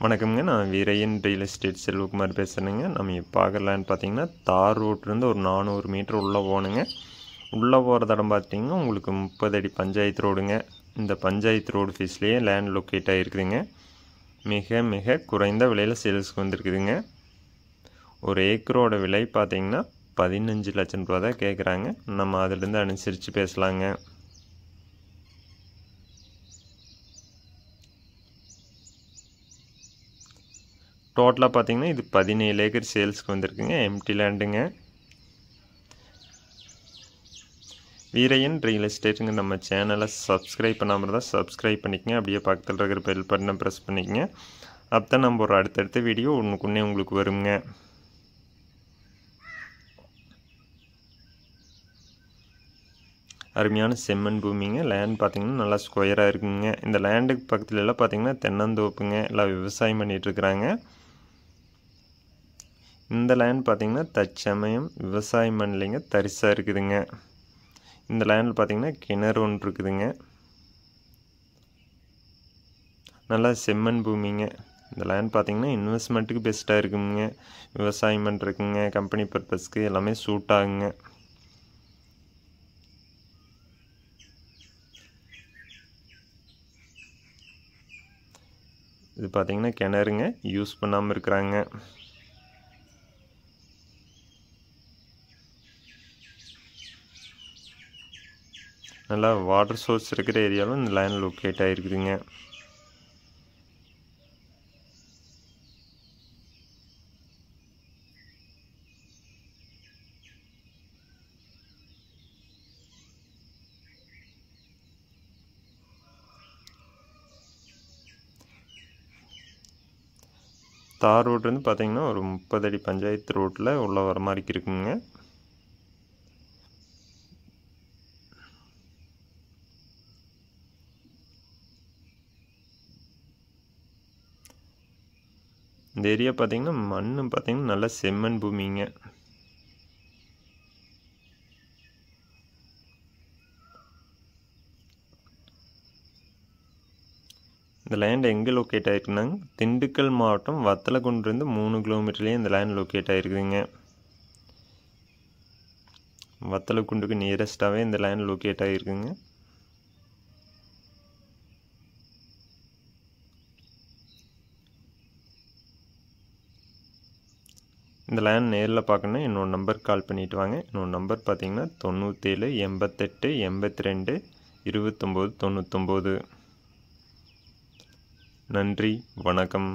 வணக்கம்ங்க. நான் Veeraiyan real estate Selvakumar பேசுகிறேங்க. நம்ம இப்போ பார்க்குறலான்னு பார்த்தீங்கன்னா, தார் ரோட்லேருந்து ஒரு 400 மீட்டர் உள்ளே போகணுங்க. உள்ளே போகிற இடம் பார்த்தீங்கன்னா, உங்களுக்கு 30 அடி பஞ்சாயத்து ரோடுங்க. இந்த பஞ்சாயத்து ரோடு ஃபீஸ்லேயே லேண்ட் லொக்கேட் ஆகிருக்குதுங்க. மிக மிக குறைந்த விலையில் சேல்ஸுக்கு வந்துருக்குதுங்க. ஒரு ஏக்கரோட விலை பார்த்தீங்கன்னா 15 லட்சம் ரூபா தான் கேட்குறாங்க. நம்ம அதிலேருந்து அனுசரித்து பேசலாங்க. டோட்டலாக பார்த்தீங்கன்னா இது 17 ஏக்கர் சேல்ஸ்க்கு வந்திருக்குங்க. எம்டி லேண்டுங்க. வீரையன் ரியல் எஸ்டேட்டுங்க. நம்ம சேனலை சப்ஸ்கிரைப் பண்ணாமல் தான் சப்ஸ்கிரைப் பண்ணிக்கங்க. அப்படியே பக்கத்தில் இருக்கிற பெல் பட்டனை ப்ரெஸ் பண்ணிக்கங்க. அப்போ தான் நம்ம ஒரு அடுத்தடுத்த வீடியோ ஒன்றுக்குன்னே உங்களுக்கு வருங்க. அருமையான செம்மண் பூமிங்க. லேண்ட் பார்த்தீங்கன்னா நல்லா ஸ்கொயராக இருக்குங்க. இந்த லேண்டுக்கு பக்கத்துல எல்லாம் பார்த்தீங்கன்னா தென்னந்தோப்புங்க. எல்லாம் விவசாயம் பண்ணிகிட்ருக்குறாங்க. இந்த லேண்ட் பார்த்தீங்கன்னா தற்சமயம் விவசாயம் பண்ணலைங்க, தரிசாக இருக்குதுங்க. இந்த லேண்டில் பார்த்தீங்கன்னா கிணறு ஒன்று இருக்குதுங்க. நல்லா செம்மண் பூமிங்க. இந்த லேண்ட் பார்த்தீங்கன்னா இன்வெஸ்ட்மெண்ட்டுக்கு பெஸ்ட்டாக இருக்குங்க. விவசாயம் பண்ணுறதுக்குங்க, கம்பெனி பர்பஸ்க்கு எல்லாமே சூட் ஆகுங்க. இது பார்த்தீங்கன்னா கிணறுங்க, யூஸ் பண்ணாமல் இருக்கிறாங்க. நல்லா வாட்டர் சோர்ஸ் இருக்கிற ஏரியாவில் இந்த லேண்ட் லொக்கேட் ஆகிருக்குதுங்க. தார் ரோடு வந்து பார்த்தீங்கன்னா ஒரு 30 அடி பஞ்சாயத்து ரோட்டில் உள்ள வர மாதிரி இருக்குங்க. இந்த ஏரியா பார்த்தீங்கன்னா மண் பார்த்தீங்கன்னா நல்லா செம்மண் பூமிங்க. இந்த லேண்ட் எங்கே லொக்கேட் ஆகிருக்குனாங்க, திண்டுக்கல் மாவட்டம் வத்தலக்குண்டிலிருந்து 3 கிலோமீட்டர்லேயே இந்த லேண்ட் லொக்கேட் ஆகிருக்குதுங்க. வத்தலக்குண்டுக்கு நியரஸ்ட்டாகவே இந்த லேண்ட் லொக்கேட் ஆகிருக்குங்க. இந்த லேண்ட் நேரில் பார்க்கணுன்னா இன்னொரு நம்பர் கால் பண்ணிவிட்டு வாங்க. இன்னொரு நம்பர் பார்த்தீங்கன்னா 97 88 82 29 99. நன்றி, வணக்கம்.